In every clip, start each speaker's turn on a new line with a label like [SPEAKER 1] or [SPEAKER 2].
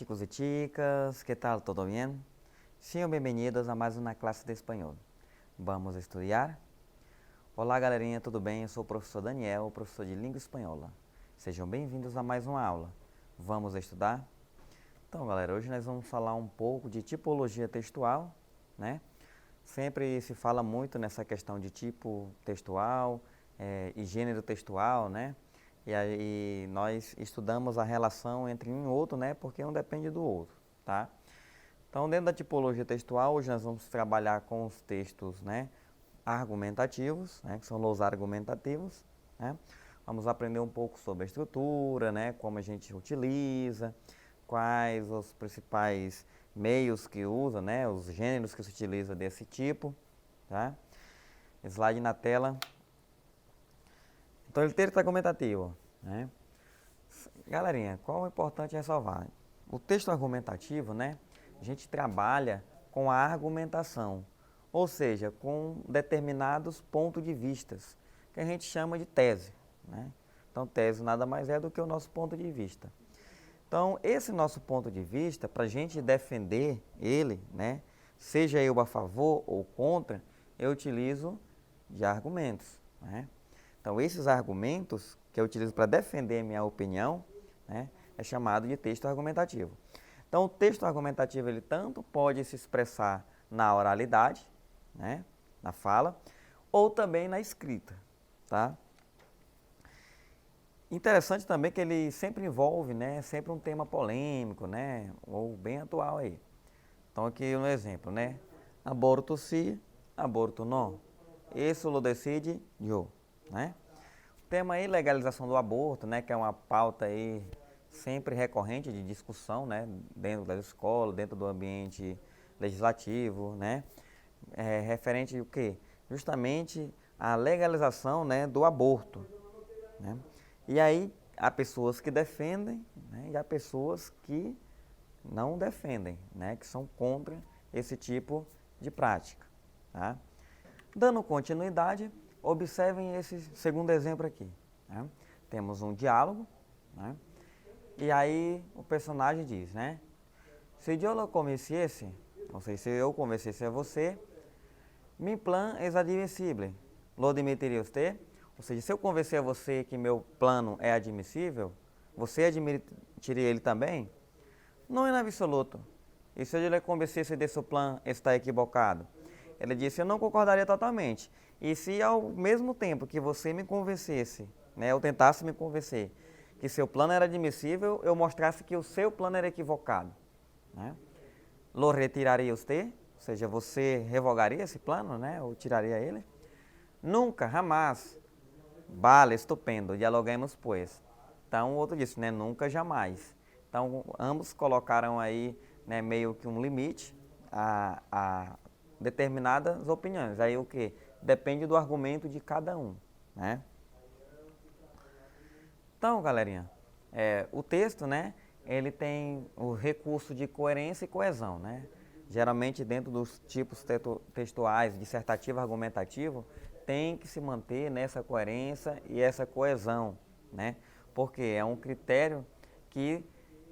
[SPEAKER 1] chicos e chicas, ¿qué tal? ¿Todo bien? Sejam bem-vindos a mais uma classe de espanhol. Vamos estudar? Olá, galerinha, tudo bem? Eu sou o professor Daniel, professor de língua espanhola. Sejam bem-vindos a mais uma aula. Vamos estudar? Então, galera, hoje nós vamos falar um pouco de tipologia textual, né? Sempre se fala muito nessa questão de tipo textual e gênero textual, né? E aí nós estudamos a relação entre um e outro, né? Porque um depende do outro, tá? Então, dentro da tipologia textual, hoje nós vamos trabalhar com os textos, né, argumentativos, né, que são os argumentativos, né? Vamos aprender um pouco sobre a estrutura, né, como a gente utiliza, quais os principais meios que usa, né, os gêneros que se utiliza desse tipo, tá? Slide na tela. Então, ele texto argumentativo, né? Galerinha, qual é o importante ressalvar? O texto argumentativo, né, a gente trabalha com a argumentação, ou seja, com determinados pontos de vistas, que a gente chama de tese, né? Então, tese nada mais é do que o nosso ponto de vista. Então, esse nosso ponto de vista, para a gente defender ele, né, seja eu a favor ou contra, eu utilizo de argumentos, né? Então, esses argumentos que eu utilizo para defender minha opinião, né, é chamado de texto argumentativo. Então, o texto argumentativo, ele tanto pode se expressar na oralidade, né, na fala, ou também na escrita, tá? Interessante também que ele sempre envolve, né, sempre um tema polêmico, né, ou bem atual aí. Então, aqui um exemplo, né, aborto sim, aborto não. Isso lo decide yo, né? O tema aí, legalização do aborto, né, que é uma pauta aí sempre recorrente de discussão, né, dentro da escola, dentro do ambiente legislativo, né, referente ao quê? Justamente a legalização, né, do aborto, né? E aí há pessoas que defendem, né, e há pessoas que não defendem, né, que são contra esse tipo de prática, tá? Dando continuidade, observem esse segundo exemplo aqui, né? Temos um diálogo, né? E aí o personagem diz, né? Se eu lo convencesse, ou seja, se eu convencesse a você, mi plan es admissível. Lo admitiria você? Ou seja, se eu convencer a você que meu plano é admissível, você admitiria ele também? Não é absoluto. E se eu lhe convencesse de seu plano está equivocado? Ele disse, eu não concordaria totalmente. E se ao mesmo tempo que você me convencesse, né, ou tentasse me convencer, que seu plano era admissível, eu mostrasse que o seu plano era equivocado, né? Lo retiraria você? Ou seja, você revogaria esse plano, né, ou tiraria ele? Nunca, jamais. Vale, estupendo, dialoguemos pois. Então o outro disse, né, nunca, jamais. Então ambos colocaram aí, né, meio que um limite a determinadas opiniões. Aí o que? Depende do argumento de cada um, né? Então, galerinha, o texto, né, ele tem o recurso de coerência e coesão, né? Geralmente, dentro dos tipos textuais, dissertativo, argumentativo, tem que se manter nessa coerência e essa coesão, né? Porque é um critério que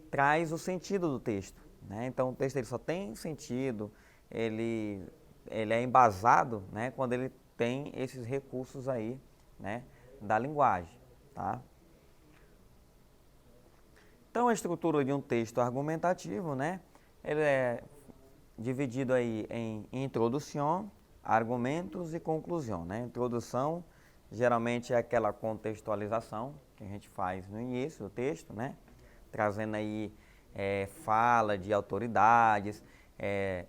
[SPEAKER 1] traz o sentido do texto, né? Então, o texto ele só tem sentido, ele é embasado, né, quando ele tem esses recursos aí, né, da linguagem, tá? Então, a estrutura de um texto argumentativo, né, ele é dividido aí em introdução, argumentos e conclusão, né? Introdução geralmente é aquela contextualização que a gente faz no início do texto, né? Trazendo aí fala de autoridades,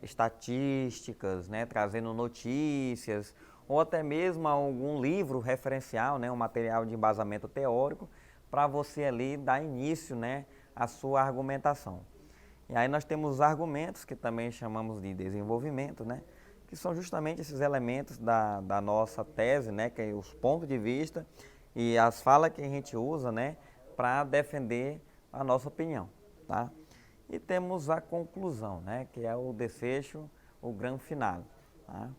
[SPEAKER 1] estatísticas, né? Trazendo notícias ou até mesmo algum livro referencial, né? Um material de embasamento teórico para você ali dar início, né, à sua argumentação. E aí nós temos os argumentos, que também chamamos de desenvolvimento, né, que são justamente esses elementos da nossa tese, né, que é os pontos de vista e as falas que a gente usa, né, para defender a nossa opinião, tá? E temos a conclusão, né, que é o desfecho, o grande final, tá?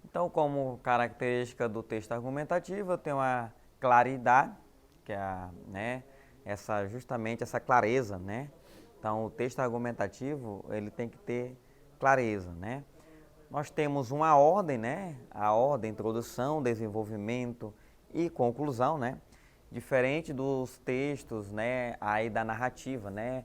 [SPEAKER 1] Então, como característica do texto argumentativo, eu tenho a claridade, que é justamente essa clareza, né? Então, o texto argumentativo, ele tem que ter clareza, né? Nós temos uma ordem, né? A ordem, introdução, desenvolvimento e conclusão, né? Diferente dos textos, né? Aí da narrativa, né?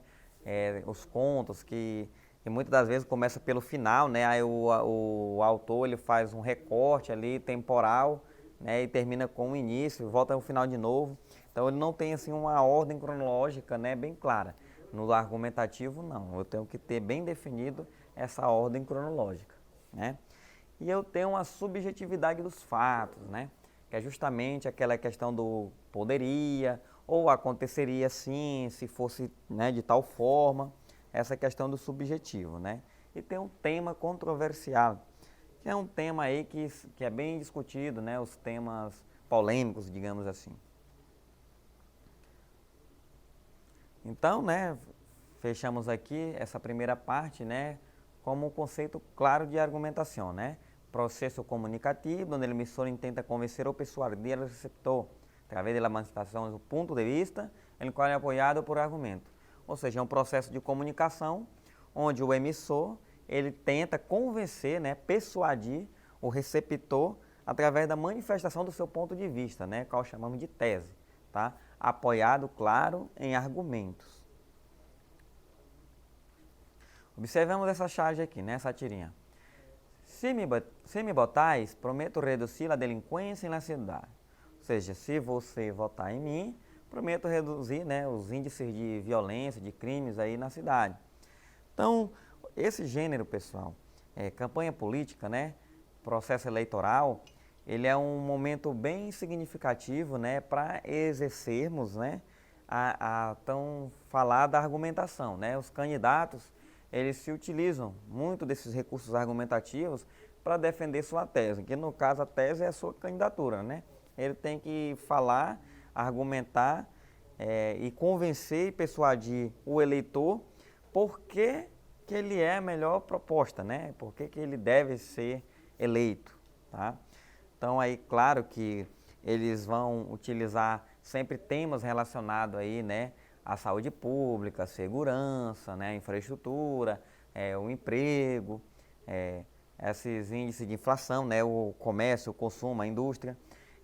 [SPEAKER 1] Os contos que muitas das vezes começa pelo final, né? Aí o autor ele faz um recorte ali temporal, né? E termina com o início, volta ao final de novo. Então ele não tem assim uma ordem cronológica, né? Bem clara. No argumentativo não, eu tenho que ter bem definido essa ordem cronológica, né? E eu tenho uma subjetividade dos fatos, né? Que é justamente aquela questão do poderia ou aconteceria sim, se fosse, né, de tal forma, essa questão do subjetivo, né? E tem um tema controversial, que é um tema aí que é bem discutido, né? Os temas polêmicos, digamos assim. Então, né, fechamos aqui essa primeira parte, né, como um conceito claro de argumentação, né? Processo comunicativo, onde o emissor intenta convencer ou persuadir o receptor, através da manifestação do ponto de vista, em qual é apoiado por argumento. Ou seja, é um processo de comunicação, onde o emissor, ele tenta convencer, né, persuadir o receptor através da manifestação do seu ponto de vista, né, qual chamamos de tese, tá? Apoiado, claro, em argumentos. Observamos essa charge aqui, né, essa tirinha. Se me botais, prometo reduzir a delinquência na cidade. Ou seja, se você votar em mim, prometo reduzir, né, os índices de violência, de crimes aí na cidade. Então, esse gênero, pessoal, campanha política, né, processo eleitoral, ele é um momento bem significativo, né, para exercermos, né, a tão falada argumentação, né? Os candidatos, eles se utilizam muito desses recursos argumentativos para defender sua tese, que no caso a tese é a sua candidatura, né? Ele tem que falar, argumentar e convencer e persuadir o eleitor por que ele é a melhor proposta, né? Por que ele deve ser eleito, tá? Então aí, claro que eles vão utilizar sempre temas relacionados aí, né, à saúde pública, segurança, né, infraestrutura, o emprego, esses índices de inflação, né, o comércio, o consumo, a indústria.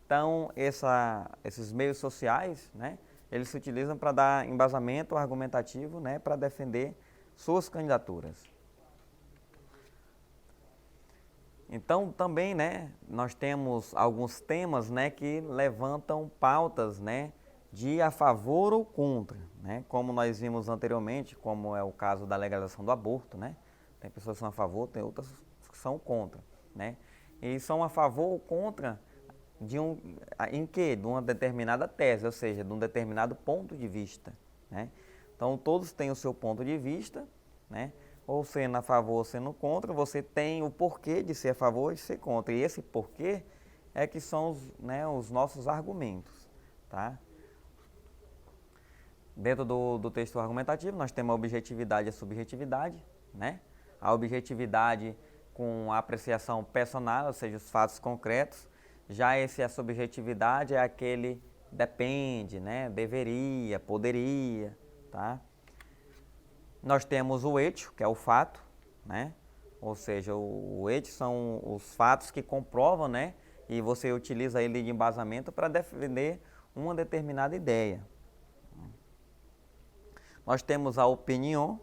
[SPEAKER 1] Então, esses meios sociais, né, eles se utilizam para dar embasamento argumentativo, né, para defender suas candidaturas. Então, também, né, nós temos alguns temas, né, que levantam pautas, né, de a favor ou contra, né, como nós vimos anteriormente, como é o caso da legalização do aborto, né, tem pessoas que são a favor, tem outras que são contra, né, e são a favor ou contra em que? De uma determinada tese, ou seja, de um determinado ponto de vista, né. Então, todos têm o seu ponto de vista, né, ou sendo a favor ou sendo contra, você tem o porquê de ser a favor e ser contra. E esse porquê é que são os nossos argumentos, tá? Dentro do texto argumentativo, nós temos a objetividade e a subjetividade, né? A objetividade com a apreciação personal, ou seja, os fatos concretos. Já a subjetividade é aquele depende, né? Deveria, poderia, tá? Nós temos o hecho, que é o fato, né? Ou seja, o hecho são os fatos que comprovam, né? E você utiliza ele de embasamento para defender uma determinada ideia. Nós temos a opinião,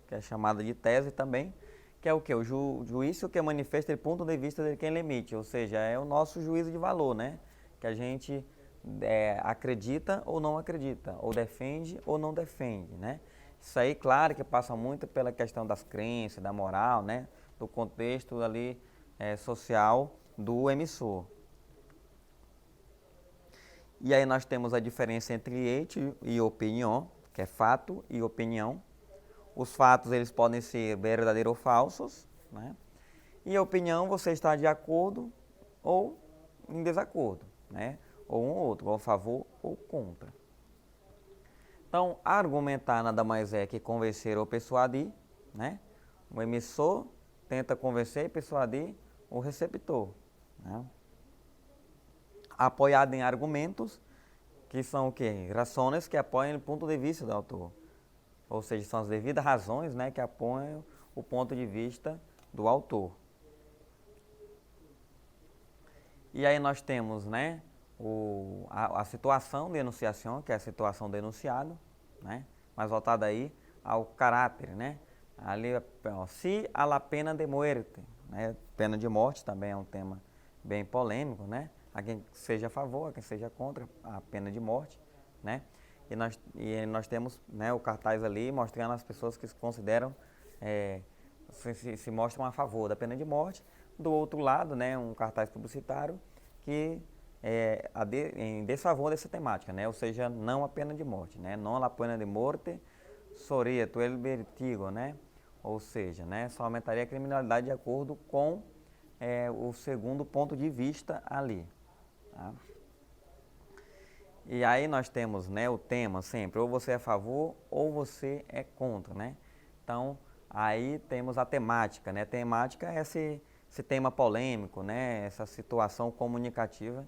[SPEAKER 1] que é chamada de tese também, que é o que? O juízo que manifesta o ponto de vista de quem limite, ou seja, é o nosso juízo de valor, né? Que a gente acredita ou não acredita, ou defende ou não defende, né? Isso aí, claro, que passa muito pela questão das crenças, da moral, né? Do contexto ali social do emissor. E aí nós temos a diferença entre hecho e opinião, que é fato e opinião. Os fatos, eles podem ser verdadeiros ou falsos, né? E a opinião, você está de acordo ou em desacordo, né? Ou um ou outro, ou a favor ou contra. Então, argumentar nada mais é que convencer ou persuadir, né? O emissor tenta convencer e persuadir o receptor, né? Apoiado em argumentos, que são o quê? Razones que apoiam o ponto de vista do autor. Ou seja, são as devidas razões, né, que apoiam o ponto de vista do autor. E aí nós temos, né, a situação de enunciação, que é a situação do enunciado, né, mais voltada aí ao caráter, né. Ali, ó, si a la pena de muerte, né, pena de morte também é um tema bem polêmico, né, a quem seja a favor, a quem seja contra a pena de morte, né. E nós temos, né, o cartaz ali mostrando as pessoas que se consideram, se mostram a favor da pena de morte. Do outro lado, né, um cartaz publicitário que é em desfavor dessa temática, né, ou seja, não a pena de morte, né, não a pena de morte seria el vertigo, né, ou seja, né, só aumentaria a criminalidade de acordo com o segundo ponto de vista ali. Tá? E aí nós temos, né, o tema sempre, ou você é a favor ou você é contra, né? Então, aí temos a temática, né? A temática é esse tema polêmico, né? Essa situação comunicativa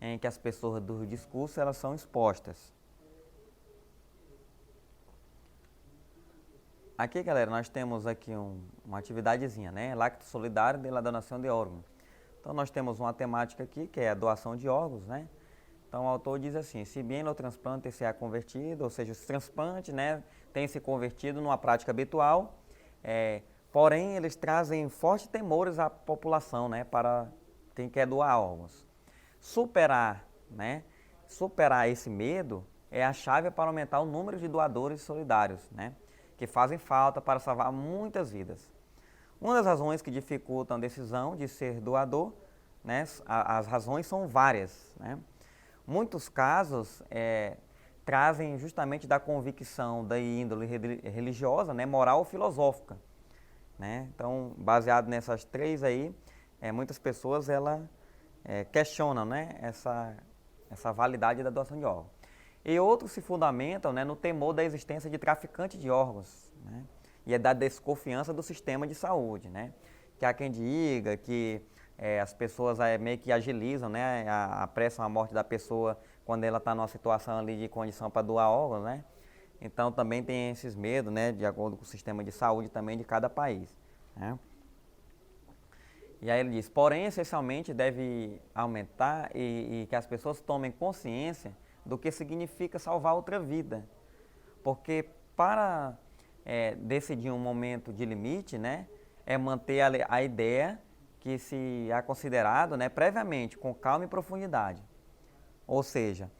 [SPEAKER 1] em que as pessoas do discurso elas são expostas. Aqui, galera, nós temos aqui uma atividadezinha, né? Acto solidário de la donação de órgãos. Então, nós temos uma temática aqui que é a doação de órgãos, né? Então, o autor diz assim, se bem o transplante se é convertido, ou seja, os transplantes, né, tem se convertido numa prática habitual, porém, eles trazem fortes temores à população, né, para quem quer doar órgãos. Superar esse medo é a chave para aumentar o número de doadores solidários, né, que fazem falta para salvar muitas vidas. Uma das razões que dificultam a decisão de ser doador, né, as razões são várias, né. Muitos casos trazem justamente da convicção da índole religiosa, né, moral ou filosófica. Né? Então, baseado nessas três aí, muitas pessoas questionam, né, essa validade da doação de órgãos. E outros se fundamentam, né, no temor da existência de traficantes de órgãos, né, e da desconfiança do sistema de saúde. Né? Que há quem diga que as pessoas meio que agilizam, né, apressam a morte da pessoa quando ela está numa situação ali de condição para doar órgãos, né? Então também tem esses medos, né, de acordo com o sistema de saúde também de cada país. Né? E aí ele diz, porém, essencialmente deve aumentar e que as pessoas tomem consciência do que significa salvar outra vida. Porque para decidir um momento de limite, né, é manter a ideia que se há considerado, né, previamente, com calma e profundidade. Ou seja,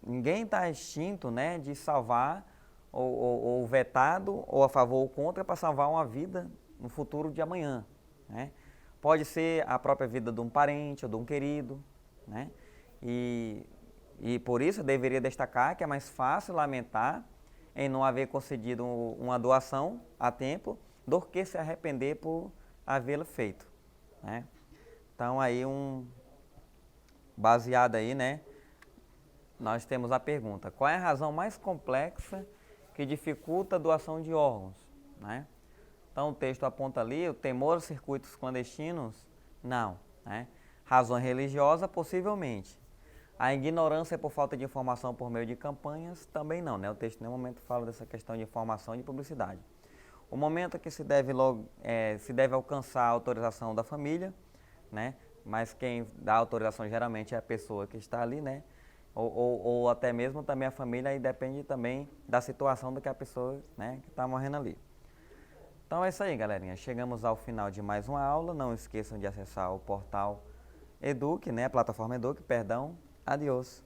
[SPEAKER 1] ninguém está extinto, né, de salvar ou vetado ou a favor ou contra para salvar uma vida no futuro de amanhã. Né? Pode ser a própria vida de um parente ou de um querido. Né? E por isso eu deveria destacar que é mais fácil lamentar em não haver concedido uma doação a tempo do que se arrepender por havê-la feito. Né? Então aí baseado aí, né, nós temos a pergunta, qual é a razão mais complexa que dificulta a doação de órgãos? Né? Então o texto aponta ali, o temor aos circuitos clandestinos, não. Né? Razão religiosa, possivelmente. A ignorância por falta de informação por meio de campanhas, também não. Né? O texto em nenhum momento fala dessa questão de informação e de publicidade. O momento que se deve alcançar a autorização da família, né? Mas quem dá autorização geralmente é a pessoa que está ali, né? Ou até mesmo também a família, aí depende também da situação do que a pessoa, né, que está morrendo ali. Então é isso aí, galerinha. Chegamos ao final de mais uma aula. Não esqueçam de acessar o portal Eduque, né? A plataforma Eduque, perdão. Adiós.